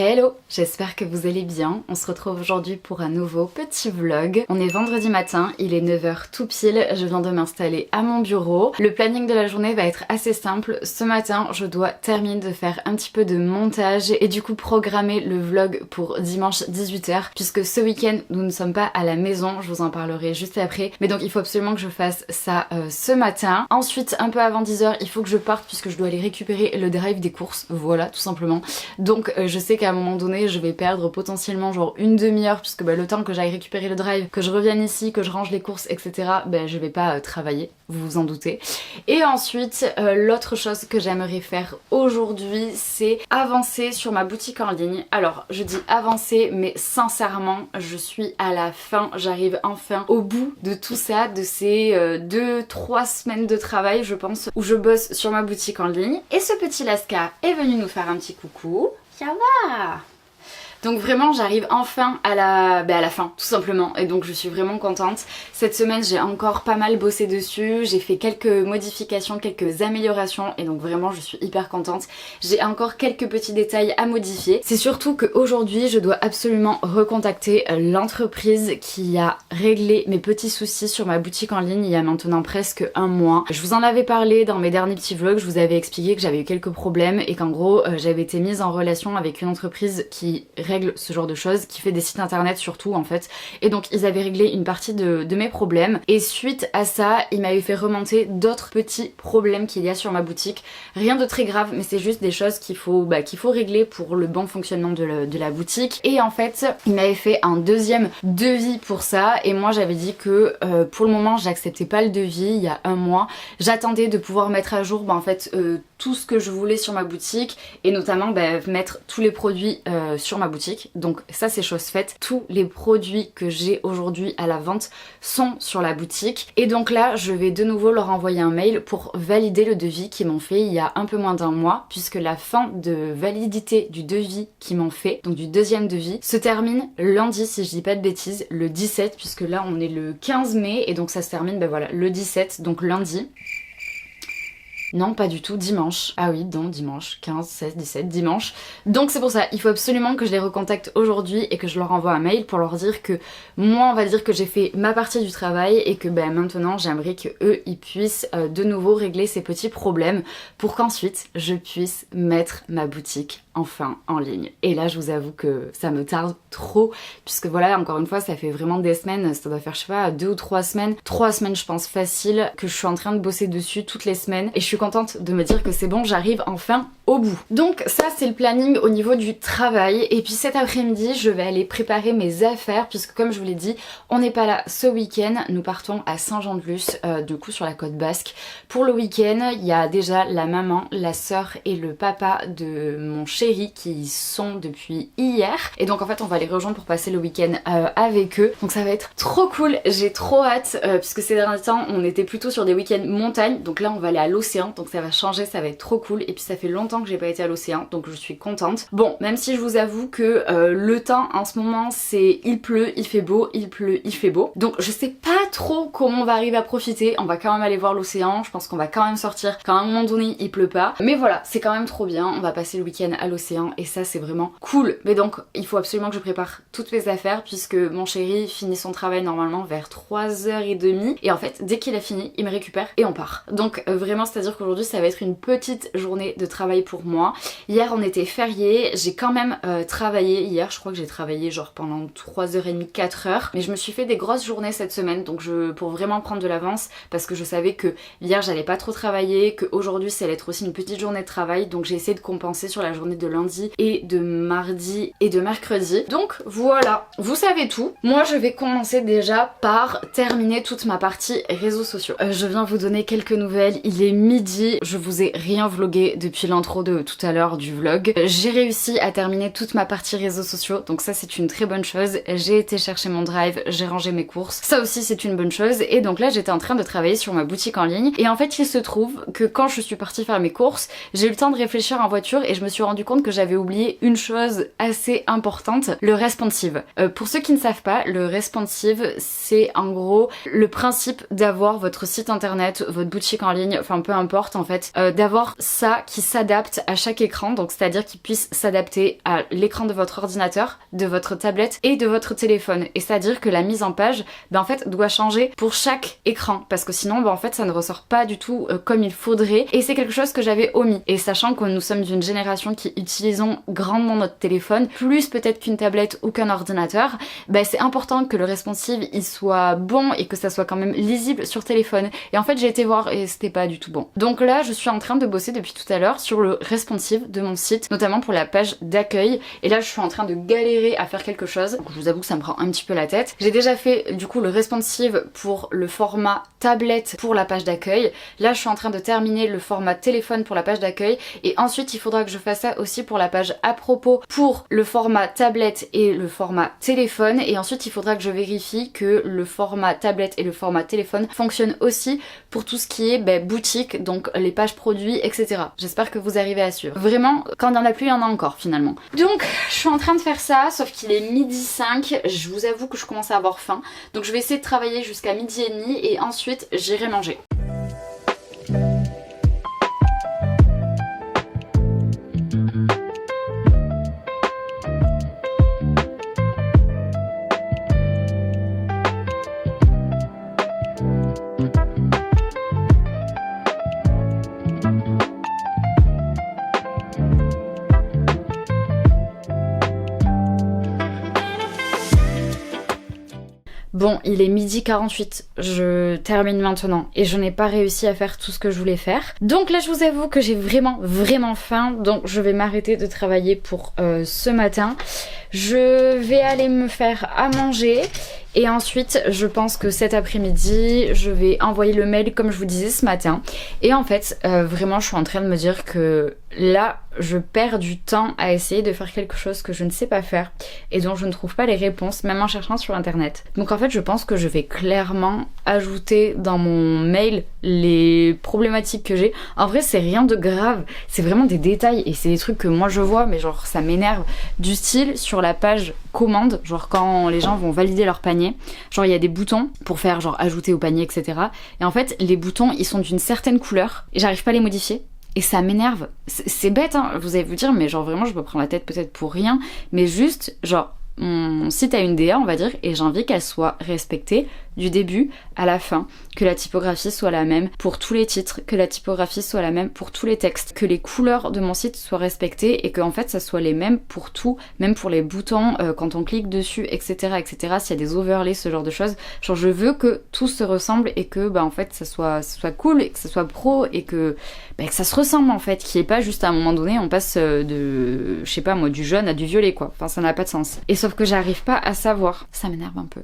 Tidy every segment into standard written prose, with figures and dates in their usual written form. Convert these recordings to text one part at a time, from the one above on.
Hello, j'espère que vous allez bien. On se retrouve aujourd'hui pour un nouveau petit vlog. On est vendredi matin, il est 9 h tout pile, je viens de m'installer à mon bureau. Le planning de la journée va être assez simple. Ce matin, je dois terminer de faire un petit peu de montage et du coup programmer le vlog pour dimanche 18 h puisque ce week-end, nous ne sommes pas à la maison, je vous en parlerai juste après. Mais donc il faut absolument que je fasse ça ce matin. Ensuite, un peu avant 10 h, il faut que je parte puisque je dois aller récupérer le drive des courses. Voilà, tout simplement. Donc je sais qu'à un moment donné je vais perdre potentiellement genre une demi-heure puisque le temps que j'aille récupérer le drive, que je revienne ici, que je range les courses etc, je vais pas travailler, vous vous en doutez. Et ensuite l'autre chose que j'aimerais faire aujourd'hui, c'est avancer sur ma boutique en ligne. Alors je dis avancer, mais sincèrement je suis à la fin, j'arrive enfin au bout de tout ça, de ces 2-3 semaines de travail je pense, où je bosse sur ma boutique en ligne. Et ce petit Lasca est venu nous faire un petit coucou. Ça va! Donc vraiment j'arrive enfin à la fin tout simplement, et donc je suis vraiment contente. Cette semaine j'ai encore pas mal bossé dessus, j'ai fait quelques modifications, quelques améliorations et donc vraiment je suis hyper contente. J'ai encore quelques petits détails à modifier. C'est surtout qu'aujourd'hui je dois absolument recontacter l'entreprise qui a réglé mes petits soucis sur ma boutique en ligne il y a maintenant presque un mois. Je vous en avais parlé dans mes derniers petits vlogs, je vous avais expliqué que j'avais eu quelques problèmes et qu'en gros j'avais été mise en relation avec une entreprise qui règle ce genre de choses, qui fait des sites internet surtout en fait, et donc ils avaient réglé une partie de mes problèmes, et suite à ça ils m'avaient fait remonter d'autres petits problèmes qu'il y a sur ma boutique. Rien de très grave, mais c'est juste des choses qu'il faut régler pour le bon fonctionnement de la boutique. Et en fait ils m'avaient fait un deuxième devis pour ça, et moi j'avais dit que pour le moment j'acceptais pas le devis il y a un mois. J'attendais de pouvoir mettre à jour tout ce que je voulais sur ma boutique, et notamment mettre tous les produits sur ma boutique. Donc ça c'est chose faite, tous les produits que j'ai aujourd'hui à la vente sont sur la boutique, et donc là je vais de nouveau leur envoyer un mail pour valider le devis qu'ils m'ont fait il y a un peu moins d'un mois, puisque la fin de validité du devis qu'ils m'ont fait, donc du deuxième devis, se termine lundi si je dis pas de bêtises, le 17, puisque là on est le 15 mai et donc ça se termine le 17, donc lundi. Non, pas du tout, dimanche. Ah oui, donc dimanche, 15, 16, 17, dimanche. Donc c'est pour ça, il faut absolument que je les recontacte aujourd'hui et que je leur envoie un mail pour leur dire que moi, on va dire que j'ai fait ma partie du travail et que maintenant j'aimerais que eux ils puissent de nouveau régler ces petits problèmes pour qu'ensuite je puisse mettre ma boutique enfin en ligne. Et là je vous avoue que ça me tarde trop, puisque voilà, encore une fois ça fait vraiment des semaines, ça doit faire je sais pas 2 ou 3 semaines, 3 semaines je pense facile, que je suis en train de bosser dessus toutes les semaines, et je suis contente de me dire que c'est bon, j'arrive enfin au bout. Donc ça c'est le planning au niveau du travail, et puis cet après-midi je vais aller préparer mes affaires, puisque comme je vous l'ai dit, on n'est pas là ce week-end, nous partons à Saint-Jean-de-Luz, du coup sur la côte basque. Pour le week-end, il y a déjà la maman, la sœur et le papa de mon chéri qui y sont depuis hier, et donc en fait on va les rejoindre pour passer le week-end avec eux, donc ça va être trop cool, j'ai trop hâte, puisque ces derniers temps on était plutôt sur des week-ends montagne, donc là on va aller à l'océan, donc ça va changer, ça va être trop cool, et puis ça fait longtemps que j'ai pas été à l'océan, donc je suis contente. Bon, même si je vous avoue que le temps en ce moment c'est il pleut, il fait beau, il pleut, il fait beau, donc je sais pas trop comment on va arriver à profiter. On va quand même aller voir l'océan, je pense qu'on va quand même sortir quand à un moment donné il pleut pas, mais voilà, c'est quand même trop bien, on va passer le week-end à l'océan et ça c'est vraiment cool. Mais donc il faut absolument que je prépare toutes mes affaires, puisque mon chéri finit son travail normalement vers 3h30, et en fait dès qu'il a fini il me récupère et on part. Donc vraiment c'est à dire qu'aujourd'hui ça va être une petite journée de travail pour moi. Hier on était férié, j'ai quand même travaillé hier, je crois que j'ai travaillé genre pendant 3h30, 4h, mais je me suis fait des grosses journées cette semaine, donc pour vraiment prendre de l'avance, parce que je savais que hier j'allais pas trop travailler, qu'aujourd'hui ça allait être aussi une petite journée de travail, donc j'ai essayé de compenser sur la journée de lundi et de mardi et de mercredi. Donc voilà, vous savez tout. Moi je vais commencer déjà par terminer toute ma partie réseaux sociaux. Je viens vous donner quelques nouvelles, il est midi, je vous ai rien vlogué depuis l'intro de tout à l'heure du vlog. J'ai réussi à terminer toute ma partie réseaux sociaux, donc ça c'est une très bonne chose. J'ai été chercher mon drive, j'ai rangé mes courses, ça aussi c'est une bonne chose, et donc là j'étais en train de travailler sur ma boutique en ligne, et en fait il se trouve que quand je suis partie faire mes courses, j'ai eu le temps de réfléchir en voiture et je me suis rendu compte que j'avais oublié une chose assez importante, le responsive. Pour ceux qui ne savent pas, le responsive c'est en gros le principe d'avoir votre site internet, votre boutique en ligne, enfin peu importe en fait, d'avoir ça qui s'adapte s'adapte à chaque écran, donc c'est-à-dire qu'il puisse s'adapter à l'écran de votre ordinateur, de votre tablette et de votre téléphone. Et c'est-à-dire que la mise en page, en fait, doit changer pour chaque écran, parce que sinon, en fait, ça ne ressort pas du tout comme il faudrait. Et c'est quelque chose que j'avais omis. Et sachant que nous sommes d'une génération qui utilisons grandement notre téléphone, plus peut-être qu'une tablette ou qu'un ordinateur, c'est important que le responsive il soit bon et que ça soit quand même lisible sur téléphone. Et en fait, j'ai été voir et c'était pas du tout bon. Donc là, je suis en train de bosser depuis tout à l'heure sur le responsive de mon site, notamment pour la page d'accueil. Et là, je suis en train de galérer à faire quelque chose. Donc, je vous avoue que ça me prend un petit peu la tête. J'ai déjà fait du coup le responsive pour le format tablette pour la page d'accueil. Là, je suis en train de terminer le format téléphone pour la page d'accueil. Et ensuite, il faudra que je fasse ça aussi pour la page à propos pour le format tablette et le format téléphone. Et ensuite, il faudra que je vérifie que le format tablette et le format téléphone fonctionnent aussi pour tout ce qui est boutique, donc les pages produits, etc. J'espère que vous arrivez à suivre. Vraiment, quand il n'y en a plus, il y en a encore finalement. Donc, je suis en train de faire ça, sauf qu'il est 12h05. Je vous avoue que je commence à avoir faim. Donc, je vais essayer de travailler jusqu'à 12h30 et ensuite, j'irai manger. Bon, il est 12h48, je termine maintenant et je n'ai pas réussi à faire tout ce que je voulais faire. Donc là, je vous avoue que j'ai vraiment faim, donc je vais m'arrêter de travailler pour ce matin. Je vais aller me faire à manger et ensuite, je pense que cet après-midi, je vais envoyer le mail comme je vous disais ce matin. Et en fait, vraiment, je suis en train de me dire que là, je perds du temps à essayer de faire quelque chose que je ne sais pas faire et dont je ne trouve pas les réponses, même en cherchant sur internet. Donc en fait, je pense que je vais clairement ajouter dans mon mail les problématiques que j'ai. En vrai, c'est rien de grave, c'est vraiment des détails et c'est des trucs que moi je vois, mais genre ça m'énerve. Du style, sur la page commande, genre quand les gens vont valider leur panier, genre il y a des boutons pour faire genre ajouter au panier, etc. Et en fait, les boutons, ils sont d'une certaine couleur et j'arrive pas à les modifier. Et ça m'énerve. C'est bête, hein, vous allez vous dire, mais genre vraiment, je me prends la tête peut-être pour rien, mais juste, genre, mon site a une DA, on va dire, et j'ai envie qu'elle soit respectée du début à la fin, que la typographie soit la même pour tous les titres, que la typographie soit la même pour tous les textes, que les couleurs de mon site soient respectées et que en fait ça soit les mêmes pour tout, même pour les boutons quand on clique dessus, etc., etc. S'il y a des overlays, ce genre de choses, genre je veux que tout se ressemble et que en fait ça soit cool et que ça soit pro et que ça se ressemble en fait, qu'il n'y ait pas juste à un moment donné on passe de, je sais pas moi, du jaune à du violet quoi, enfin ça n'a pas de sens. Et sauf que j'arrive pas à savoir, ça m'énerve un peu.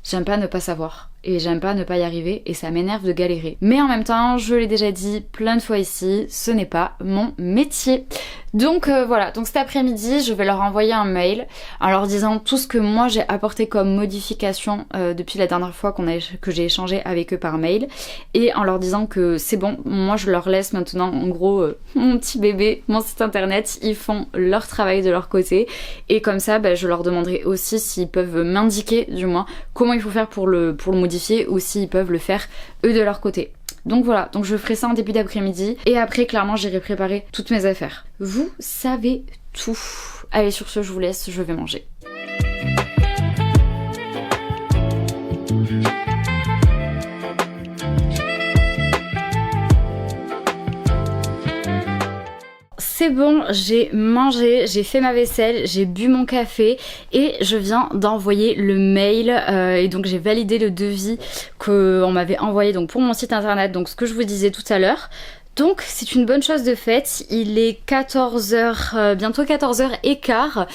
J'aime pas ne pas savoir et j'aime pas ne pas y arriver et ça m'énerve de galérer. Mais en même temps, je l'ai déjà dit plein de fois ici, ce n'est pas mon métier. Donc voilà, donc cet après-midi, je vais leur envoyer un mail en leur disant tout ce que moi j'ai apporté comme modification depuis la dernière fois que j'ai échangé avec eux par mail et en leur disant que c'est bon, moi je leur laisse maintenant en gros mon petit bébé, mon site internet, ils font leur travail de leur côté et comme ça je leur demanderai aussi s'ils peuvent m'indiquer du moins comment il faut faire pour le modifier ou s'ils peuvent le faire eux de leur côté. Donc voilà, donc je ferai ça en début d'après-midi et après clairement j'irai préparer toutes mes affaires. Vous savez tout. Allez, sur ce je vous laisse, je vais manger. C'est bon, j'ai mangé, j'ai fait ma vaisselle, j'ai bu mon café et je viens d'envoyer le mail et donc j'ai validé le devis qu'on m'avait envoyé donc pour mon site internet, donc ce que je vous disais tout à l'heure. Donc c'est une bonne chose de faite, il est 14h, bientôt 14h15.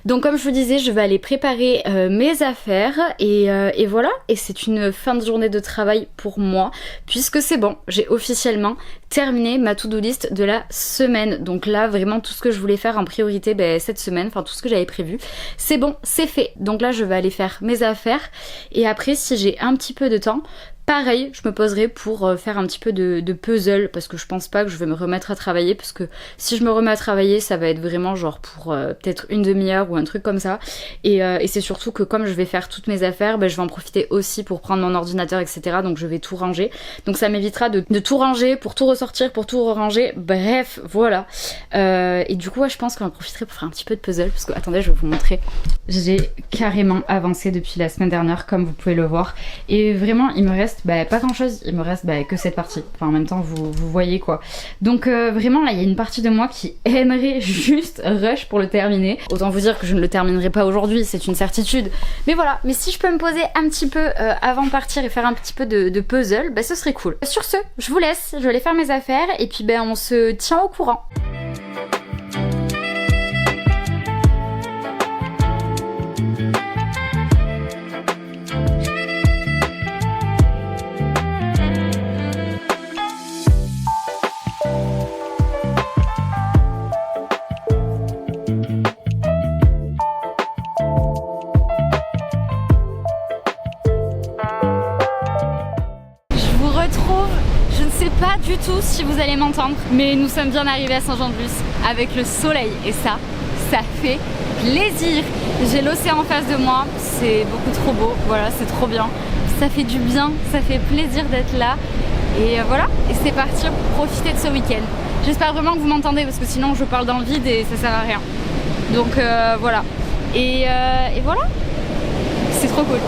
Donc comme je vous disais, je vais aller préparer mes affaires et voilà. Et c'est une fin de journée de travail pour moi puisque c'est bon, j'ai officiellement terminé ma to-do list de la semaine. Donc là vraiment tout ce que je voulais faire en priorité cette semaine, enfin tout ce que j'avais prévu, c'est bon, c'est fait. Donc là je vais aller faire mes affaires et après si j'ai un petit peu de temps, Pareil, je me poserai pour faire un petit peu de puzzle parce que je pense pas que je vais me remettre à travailler parce que si je me remets à travailler ça va être vraiment genre pour peut-être une demi-heure ou un truc comme ça et c'est surtout que comme je vais faire toutes mes affaires, je vais en profiter aussi pour prendre mon ordinateur etc, donc je vais tout ranger, donc ça m'évitera de tout ranger pour tout ressortir, pour tout ranger, bref voilà et du coup je pense qu'on en profiterait pour faire un petit peu de puzzle parce que attendez je vais vous montrer, j'ai carrément avancé depuis la semaine dernière comme vous pouvez le voir et vraiment il me reste pas grand chose, il me reste que cette partie, enfin en même temps vous voyez quoi, donc vraiment là il y a une partie de moi qui aimerait juste rush pour le terminer, autant vous dire que je ne le terminerai pas aujourd'hui, c'est une certitude, mais voilà, mais si je peux me poser un petit peu avant de partir et faire un petit peu de puzzle, ce serait cool. Sur ce, je vous laisse, je vais aller faire mes affaires et puis on se tient au courant. Je ne sais pas du tout si vous allez m'entendre, mais nous sommes bien arrivés à Saint-Jean-de-Luz avec le soleil et ça fait plaisir. J'ai l'océan en face de moi, c'est beaucoup trop beau, voilà, c'est trop bien. Ça fait du bien, ça fait plaisir d'être là et voilà, et c'est parti pour profiter de ce week-end. J'espère vraiment que vous m'entendez parce que sinon je parle dans le vide et ça sert à rien. Donc voilà, et voilà, c'est trop cool.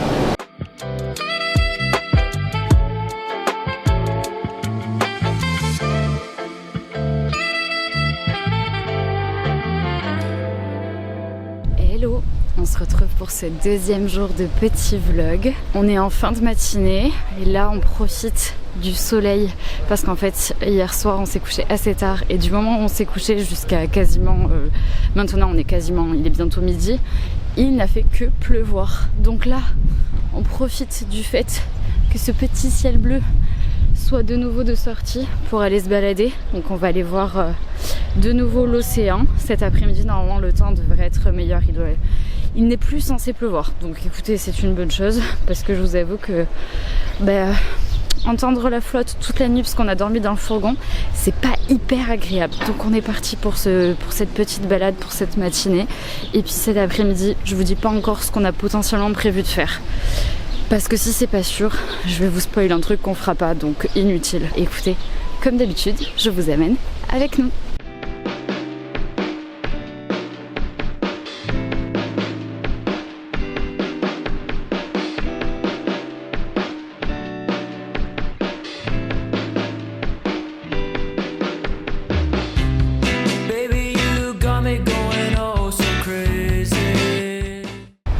Hello, on se retrouve pour ce deuxième jour de petit vlog. On est en fin de matinée et là on profite du soleil parce qu'en fait hier soir on s'est couché assez tard et du moment où on s'est couché jusqu'à quasiment maintenant il est bientôt midi, il n'a fait que pleuvoir. Donc là on profite du fait que ce petit ciel bleu soit de nouveau de sortie pour aller se balader. Donc on va aller voir de nouveau l'océan. Cet après-midi normalement le temps devrait être meilleur, il n'est plus censé pleuvoir. Donc écoutez, c'est une bonne chose parce que je vous avoue que entendre la flotte toute la nuit parce qu'on a dormi dans le fourgon, c'est pas hyper agréable. Donc on est parti pour cette petite balade, pour cette matinée. Et puis cet après-midi, je vous dis pas encore ce qu'on a potentiellement prévu de faire. Parce que si c'est pas sûr, je vais vous spoiler un truc qu'on fera pas, donc inutile. Écoutez, comme d'habitude, je vous amène avec nous.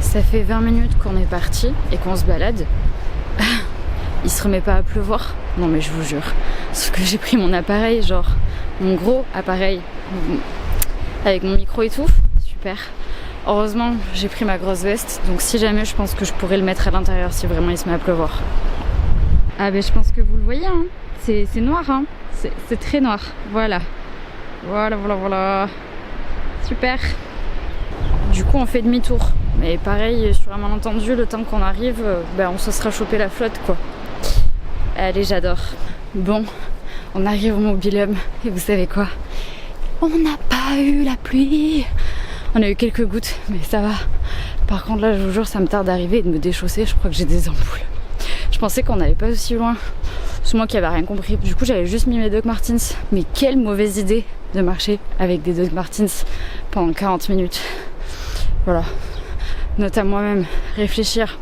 Ça fait 20 minutes qu'on est parti et qu'on se balade. Il se remet pas à pleuvoir. Non mais je vous jure. Sauf que j'ai pris mon appareil, genre mon gros appareil avec mon micro et tout. Super. Heureusement j'ai pris ma grosse veste. Donc si jamais, je pense que je pourrais le mettre à l'intérieur si vraiment il se met à pleuvoir. Ah ben je pense que vous le voyez hein. C'est noir hein. C'est très noir. Voilà. Voilà. Super. Du coup on fait demi-tour. Mais pareil, sur un malentendu, le temps qu'on arrive, on se sera chopé la flotte quoi. Allez, j'adore. Bon, on arrive au mobil-home et vous savez quoi? On n'a pas eu la pluie. On a eu quelques gouttes, mais ça va. Par contre là, je vous jure, ça me tarde d'arriver et de me déchausser. Je crois que j'ai des ampoules. Je pensais qu'on n'allait pas aussi loin. C'est moi qui avais rien compris. Du coup, j'avais juste mis mes Doc Martens. Mais quelle mauvaise idée de marcher avec des Doc Martens pendant 40 minutes. Voilà. Note à moi-même, réfléchir,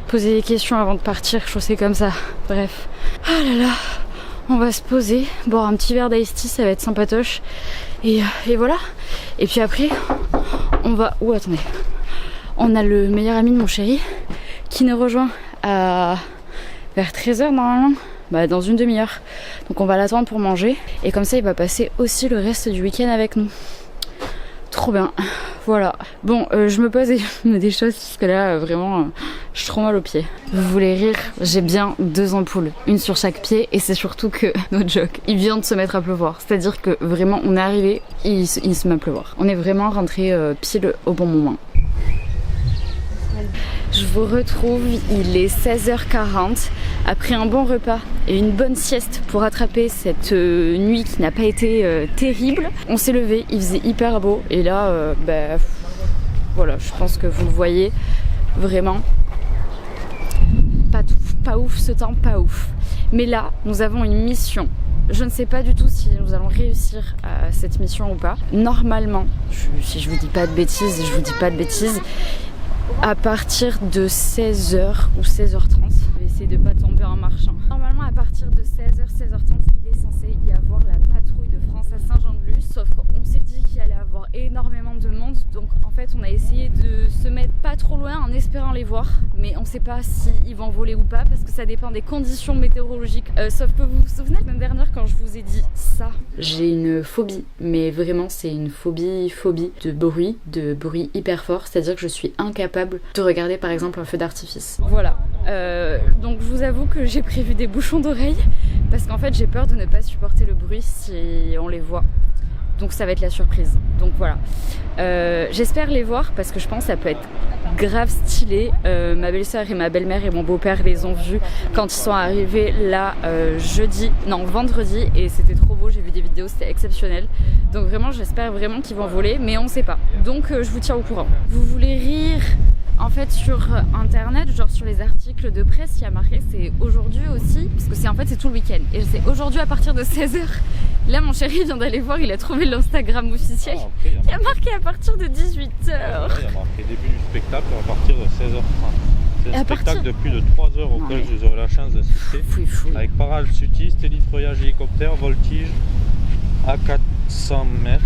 poser des questions avant de partir, chausser comme ça. Bref. Ah là là, on va se poser, boire un petit verre d'ice tea, ça va être sympatoche. Et voilà. Et puis après, on va... Oh, attendez. On a le meilleur ami de mon chéri qui nous rejoint vers 13h normalement. Dans une demi-heure. Donc on va l'attendre pour manger. Et comme ça, il va passer aussi le reste du week-end avec nous. Trop bien. Voilà. Bon, je me pose et je me déchausse parce que là, vraiment, je suis trop mal aux pieds. Vous voulez rire? J'ai bien 2 ampoules, une sur chaque pied, et c'est surtout que notre joke, il vient de se mettre à pleuvoir. C'est-à-dire que vraiment, on est arrivé et il se met à pleuvoir. On est vraiment rentré pile au bon moment. Je vous retrouve, il est 16h40. Après un bon repas et une bonne sieste pour rattraper cette nuit qui n'a pas été terrible, on s'est levé, il faisait hyper beau et là, voilà, je pense que vous le voyez, vraiment pas ouf ce temps, pas ouf. Mais là, nous avons une mission. Je ne sais pas du tout si nous allons réussir à cette mission ou pas. Normalement, si je vous dis pas de bêtises, à partir de 16h ou 16h30, je vais essayer de pas tomber en marchant. Normalement, à partir de 16h, 16h30, il est censé y avoir la patrouille de France à Saint-Jean-de-Luz. Sauf qu'on s'est dit qu'il allait y avoir énormément de monde. Donc en fait, on a essayé de se mettre pas trop loin en espérant les voir. Mais on sait pas s'ils vont voler ou pas parce que ça dépend des conditions météorologiques. Sauf que vous vous souvenez, la semaine dernière, quand je vous ai dit ça, j'ai une phobie. Mais vraiment, c'est une phobie de bruit hyper fort. C'est-à-dire que je suis incapable de regarder par exemple un feu d'artifice. Voilà. Donc je vous avoue que j'ai prévu des bouchons d'oreilles parce qu'en fait j'ai peur de ne pas supporter le bruit si on les voit. Donc ça va être la surprise. Donc voilà. J'espère les voir parce que je pense que ça peut être grave stylé. Ma belle-sœur et ma belle-mère et mon beau-père les ont vus quand ils sont arrivés là vendredi et c'était trop beau, j'ai vu des vidéos, c'était exceptionnel. Donc vraiment j'espère vraiment qu'ils vont voler mais on sait pas. Donc je vous tiens au courant. Vous voulez rire? En fait sur internet, genre sur les articles de presse, il y a marqué c'est aujourd'hui aussi, parce que c'est tout le week-end. Et c'est aujourd'hui à partir de 16h. Là mon chéri vient d'aller voir, il a trouvé l'Instagram officiel. Il y a marqué à partir de 18h. Il y a marqué début du spectacle à partir de 16h30. C'est un spectacle de plus de 3 heures auquel vous aurez la chance d'assister. Avec parachutiste, hélitreuillage, hélicoptère, voltige à 400 mètres,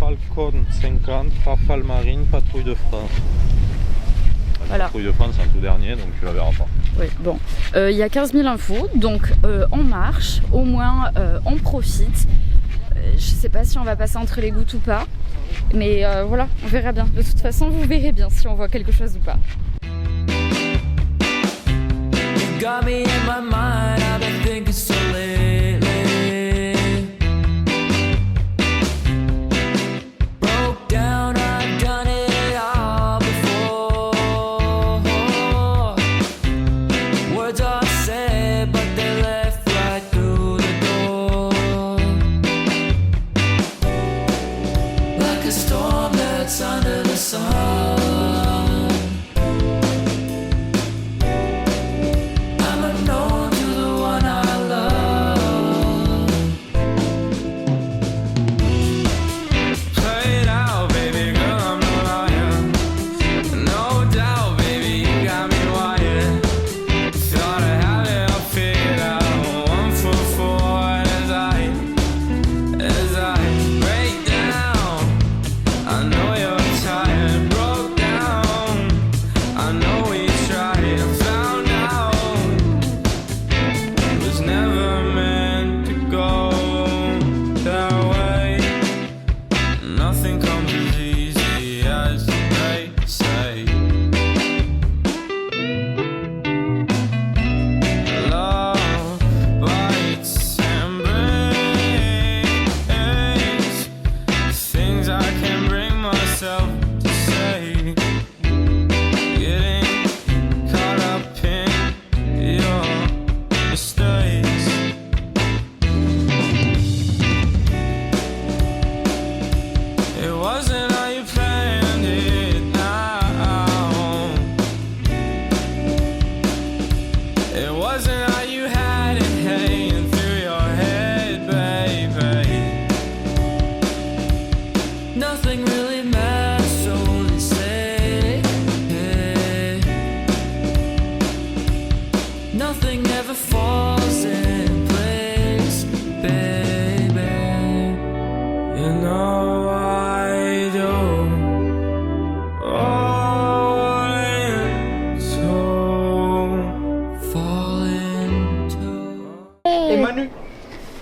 Falcon 50, Rafale marine, patrouille de France. La patrouille de France c'est un tout dernier donc tu la verras pas. Oui, bon. Il y a 15 000 infos donc on marche, au moins on profite. Je sais pas si on va passer entre les gouttes ou pas. Mais voilà, on verra bien. De toute façon, vous verrez bien si on voit quelque chose ou pas.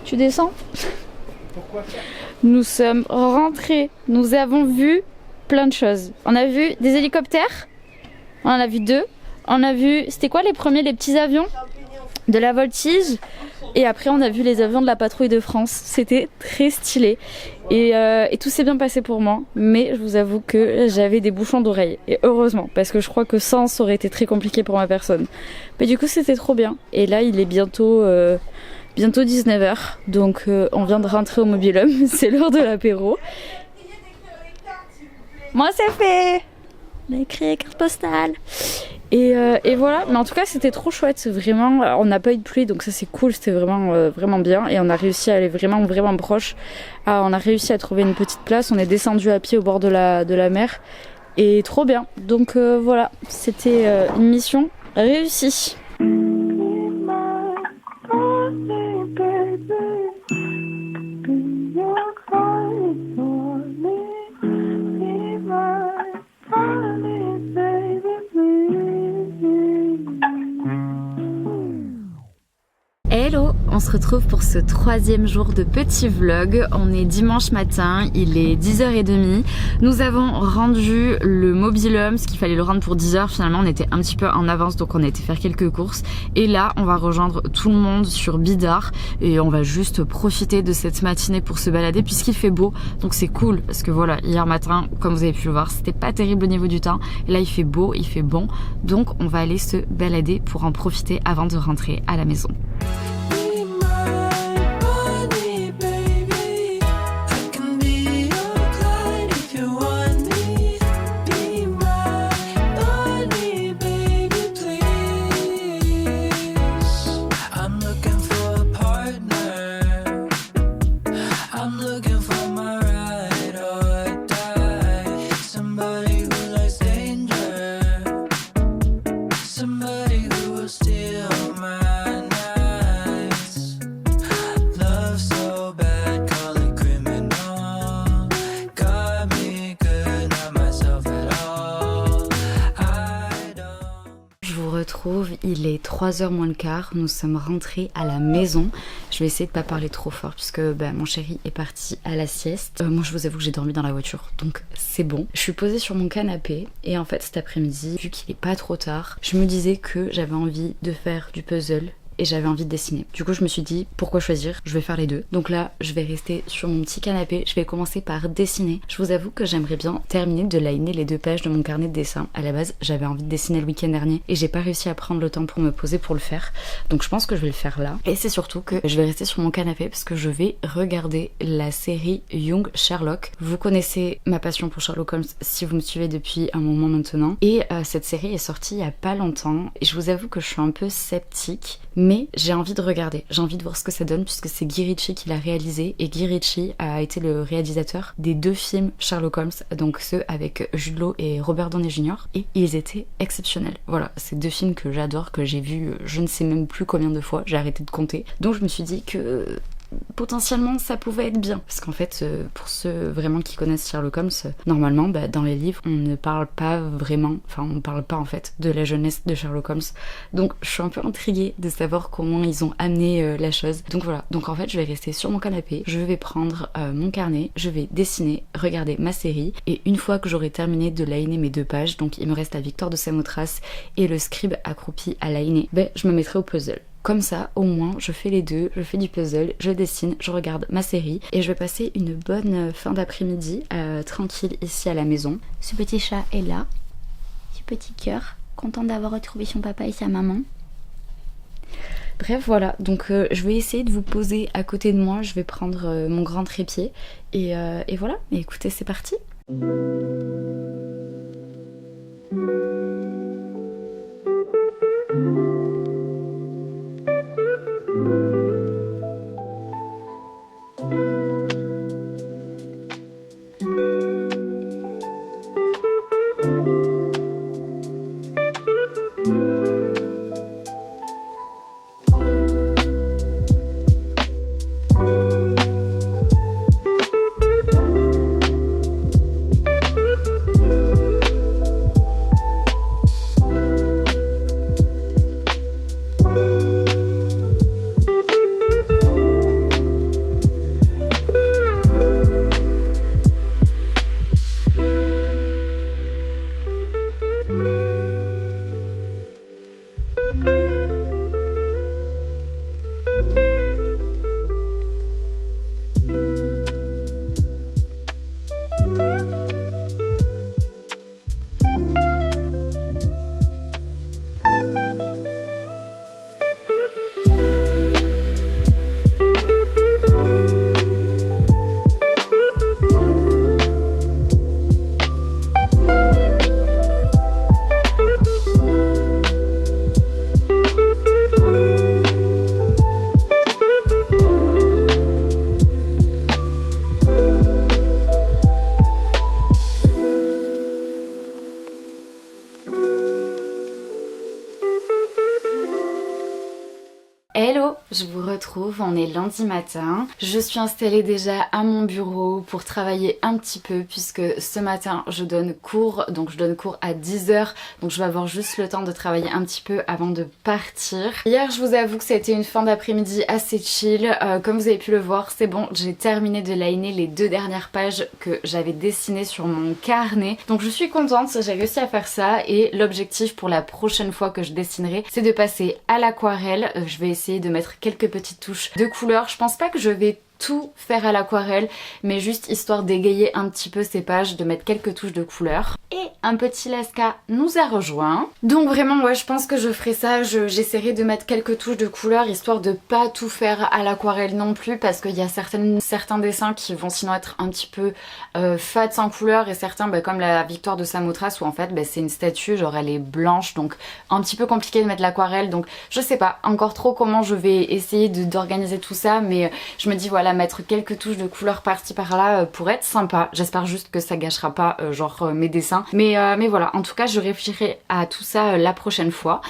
Tu descends? Pourquoi faire? Nous sommes rentrés, nous avons vu plein de choses. On a vu des hélicoptères, on en a vu 2. On a vu, c'était quoi les premiers, les petits avions? de la voltige. Et après on a vu les avions de la patrouille de France. C'était très stylé. Et tout s'est bien passé pour moi. Mais je vous avoue que j'avais des bouchons d'oreilles. Et heureusement, parce que je crois que sans, ça aurait été très compliqué pour ma personne. Mais du coup c'était trop bien. Et là il est bientôt 19h. Donc on vient de rentrer au Mobil-Homme. C'est l'heure de l'apéro. Moi c'est fait. On a écrit carte postale. Et voilà, mais en tout cas c'était trop chouette, vraiment. On n'a pas eu de pluie donc ça c'est cool, c'était vraiment bien. Et on a réussi à aller vraiment proche. On a réussi à trouver une petite place, on est descendu à pied au bord de la mer. Et trop bien, donc voilà, c'était une mission réussie. Hello, on se retrouve pour ce 3e jour de petit vlog. On est dimanche matin, il est 10h30. Nous avons rendu le Mobil-Homme, ce qu'il fallait le rendre pour 10h. Finalement, on était un petit peu en avance, donc on a été faire quelques courses. Et là, on va rejoindre tout le monde sur Bidart et on va juste profiter de cette matinée pour se balader puisqu'il fait beau. Donc c'est cool parce que voilà, hier matin, comme vous avez pu le voir, c'était pas terrible au niveau du temps. Et là, il fait beau, il fait bon. Donc on va aller se balader pour en profiter avant de rentrer à la maison. Il est 3h moins le quart, nous sommes rentrés à la maison. Je vais essayer de pas parler trop fort puisque mon chéri est parti à la sieste. Moi je vous avoue que j'ai dormi dans la voiture donc c'est bon. Je suis posée sur mon canapé et en fait cet après-midi, vu qu'il est pas trop tard, je me disais que j'avais envie de faire du puzzle et j'avais envie de dessiner. Du coup je me suis dit pourquoi choisir, je vais faire les deux. Donc là je vais rester sur mon petit canapé, je vais commencer par dessiner. Je vous avoue que j'aimerais bien terminer de liner les 2 pages de mon carnet de dessin. À la base j'avais envie de dessiner le week-end dernier et j'ai pas réussi à prendre le temps pour me poser pour le faire. Donc je pense que je vais le faire là. Et c'est surtout que je vais rester sur mon canapé parce que je vais regarder la série Young Sherlock. Vous connaissez ma passion pour Sherlock Holmes si vous me suivez depuis un moment maintenant. Et cette série est sortie il y a pas longtemps et je vous avoue que je suis un peu sceptique. Mais j'ai envie de regarder, j'ai envie de voir ce que ça donne puisque c'est Guy Ritchie qui l'a réalisé et Guy Ritchie a été le réalisateur des 2 films Sherlock Holmes, donc ceux avec Jude Law et Robert Downey Jr. et ils étaient exceptionnels. Voilà, c'est 2 films que j'adore, que j'ai vus je ne sais même plus combien de fois, j'ai arrêté de compter. Donc je me suis dit que potentiellement ça pouvait être bien parce qu'en fait pour ceux vraiment qui connaissent Sherlock Holmes, normalement dans les livres on ne parle pas vraiment, enfin on parle pas en fait de la jeunesse de Sherlock Holmes, donc je suis un peu intriguée de savoir comment ils ont amené la chose. Donc voilà, donc en fait je vais rester sur mon canapé, je vais prendre mon carnet, je vais dessiner, regarder ma série et une fois que j'aurai terminé de liner mes 2 pages, donc il me reste la Victoire de Samothrace et le scribe accroupi à liner, je me mettrai au puzzle. Comme ça, au moins, je fais les 2, je fais du puzzle, je dessine, je regarde ma série et je vais passer une bonne fin d'après-midi tranquille ici à la maison. Ce petit chat est là, ce petit cœur, content d'avoir retrouvé son papa et sa maman. Bref, voilà, donc je vais essayer de vous poser à côté de moi, je vais prendre mon grand trépied et voilà, et écoutez, c'est parti. retrouve, on est lundi matin. Je suis installée déjà à mon bureau pour travailler un petit peu puisque ce matin je donne cours, donc je donne cours à 10h, donc je vais avoir juste le temps de travailler un petit peu avant de partir. Hier je vous avoue que ça a été une fin d'après-midi assez chill, comme vous avez pu le voir c'est bon, j'ai terminé de liner les 2 dernières pages que j'avais dessinées sur mon carnet, donc je suis contente, j'ai réussi à faire ça et l'objectif pour la prochaine fois que je dessinerai c'est de passer à l'aquarelle. Je vais essayer de mettre quelques petites touches de couleur. Je pense pas que je vais tout faire à l'aquarelle, mais juste histoire d'égayer un petit peu ces pages, de mettre quelques touches de couleur. Et un petit Lasca nous a rejoint. Donc vraiment ouais, je pense que je ferai ça, j'essaierai de mettre quelques touches de couleur histoire de pas tout faire à l'aquarelle non plus, parce qu'il y a certains dessins qui vont sinon être un petit peu fades sans couleur, et certains comme la victoire de Samothrace où en fait c'est une statue, genre elle est blanche, donc un petit peu compliqué de mettre l'aquarelle, donc je sais pas encore trop comment je vais essayer d'organiser tout ça, mais je me dis voilà, mettre quelques touches de couleur par-ci par-là pourrait être sympa. J'espère juste que ça gâchera pas mes dessins. Mais voilà, en tout cas je réfléchirai à tout ça la prochaine fois.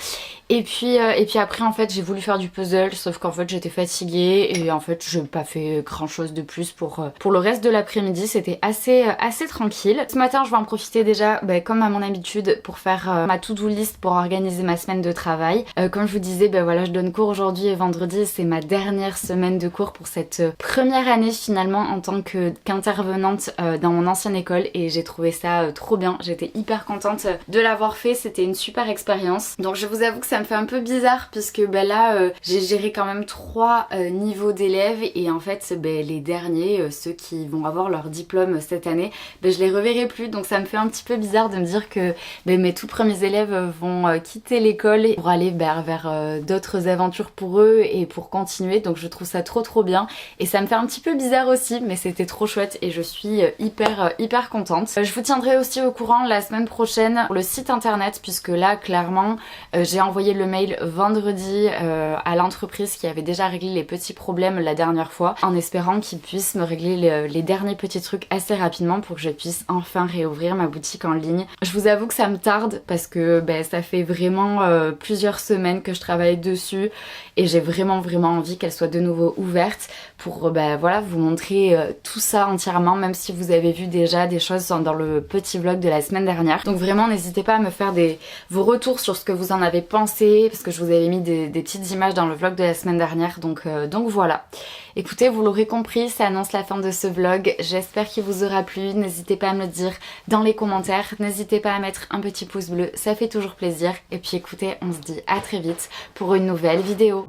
Et puis après en fait j'ai voulu faire du puzzle, sauf qu'en fait j'étais fatiguée et en fait je n'ai pas fait grand chose de plus pour le reste de l'après-midi. C'était assez tranquille. Ce matin je vais en profiter déjà comme à mon habitude pour faire ma to-do list pour organiser ma semaine de travail. Comme je vous disais voilà, je donne cours aujourd'hui et vendredi, c'est ma dernière semaine de cours pour cette première année finalement en tant qu'intervenante dans mon ancienne école, et j'ai trouvé ça trop bien. J'étais hyper contente de l'avoir fait, c'était une super expérience. Donc je vous avoue que ça me fait un peu bizarre puisque là j'ai géré quand même 3 niveaux d'élèves, et en fait les derniers, ceux qui vont avoir leur diplôme cette année, je les reverrai plus, donc ça me fait un petit peu bizarre de me dire que mes tout premiers élèves vont quitter l'école pour aller vers d'autres aventures pour eux et pour continuer, donc je trouve ça trop bien et ça me fait un petit peu bizarre aussi, mais c'était trop chouette et je suis hyper contente. Je vous tiendrai aussi au courant la semaine prochaine pour le site internet, puisque là clairement j'ai envoyé le mail vendredi à l'entreprise qui avait déjà réglé les petits problèmes la dernière fois, en espérant qu'ils puissent me régler les derniers petits trucs assez rapidement pour que je puisse enfin réouvrir ma boutique en ligne. Je vous avoue que ça me tarde parce que ça fait vraiment plusieurs semaines que je travaille dessus et j'ai vraiment envie qu'elle soit de nouveau ouverte pour voilà, vous montrer tout ça entièrement, même si vous avez vu déjà des choses dans le petit vlog de la semaine dernière. Donc vraiment n'hésitez pas à me faire vos retours sur ce que vous en avez pensé, parce que je vous avais mis des petites images dans le vlog de la semaine dernière, donc voilà. Écoutez, vous l'aurez compris, ça annonce la fin de ce vlog. J'espère qu'il vous aura plu. N'hésitez pas à me le dire dans les commentaires. N'hésitez pas à mettre un petit pouce bleu, ça fait toujours plaisir. Et puis écoutez, on se dit à très vite pour une nouvelle vidéo.